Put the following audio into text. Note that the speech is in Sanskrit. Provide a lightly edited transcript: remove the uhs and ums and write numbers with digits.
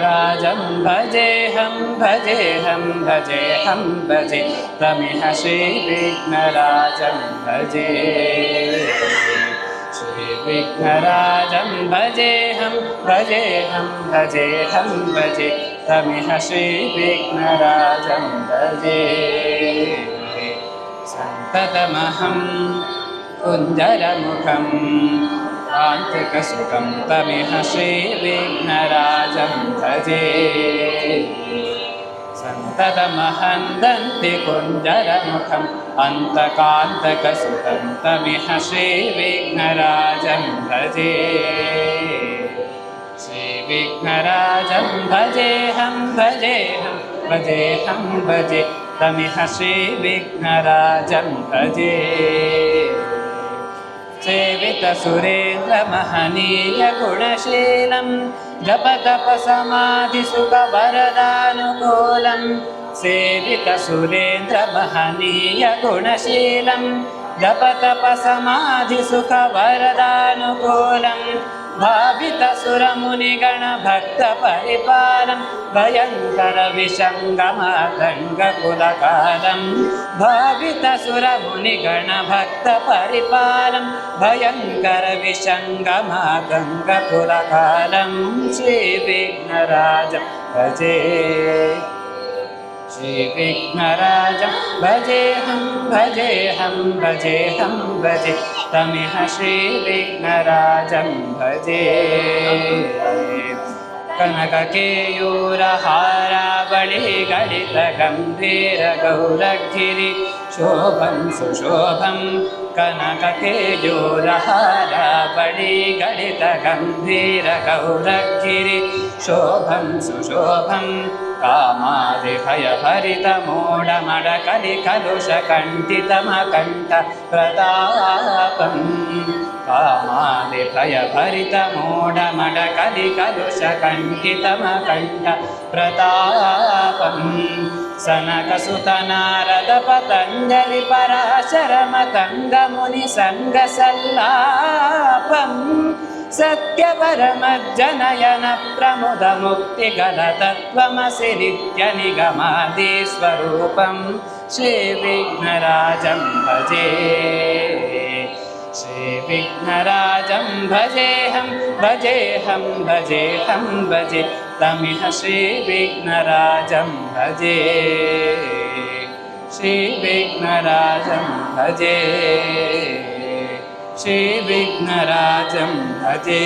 श्रीविघ्नराजं भजेऽहं भजेऽहं भजेऽहं भजे तमिह श्रीविघ्नराजं भजे श्रीविघ्नराजं भजेऽहं भजेऽहं भजेऽहं भजे तमिह श्रीविघ्नराजं भजे सन्ततमहं कुञ्जरमुखं कान्तिकसुखं तमिह श्रीविघ्नराजं भजे सन्ततमहं दन्तिकुञ्जरमुखम् अन्तकान्तकसुखं तमिह श्रीविघ्नराजं भजे श्रीविघ्नराजं भजेऽहं भजेऽहं भजेऽहं भजे तमिह श्रीविघ्नराजं भजे सेवितसुरेन्द्रमहनीयगुणशीलं जपतपसमाधिसुखवरदानुकूलं सेवितसुरेन्द्रमहनीयगुणशीलं जपतपसमाधिसुखवरदानुकूलं भावितसुरमुनिगणभक्तपरिपालं भयङ्करविषङ्गमातङ्गकुलकालं भावितसुरमुनिगणभक्तपरिपालं भयङ्करविषङ्गमातङ्गकुलकालं श्रीविघ्नराजं भजे श्रीविघ्नराजं भजेऽहं भजेऽहं भजेऽहं भजे तमिह श्रीविघ्नराजं भजे कनककेयूरहारावळिगलितगम्भीरगौरगिरि शोभं सुशोभं कनककेयूरहारावळिगलितगम्भीरगौरगिरि शोभं सुशोभं कामादिभयभरितमोडमडकलिकलुषकण्ठितमकण्ठ प्रतापं कामादिभयभरितमोडमडकलिकलुषकण्ठितमकण्ठ प्रतापं सनकसुतनारदपतञ्जलिपराशरमतङ्गमुनिसङ्गसल्लापं सत्यपरमज्जनयन प्रमुदमुक्तिगलतत्त्वमसि नित्यनिगमादिस्वरूपं श्रीविघ्नराजं भजे श्रीविघ्नराजं भजेऽहं भजेऽहं भजेऽहं भजे तमिह श्रीविघ्नराजं भजे श्रीविघ्नराजं भजे श्रीविघ्नराजं भजे।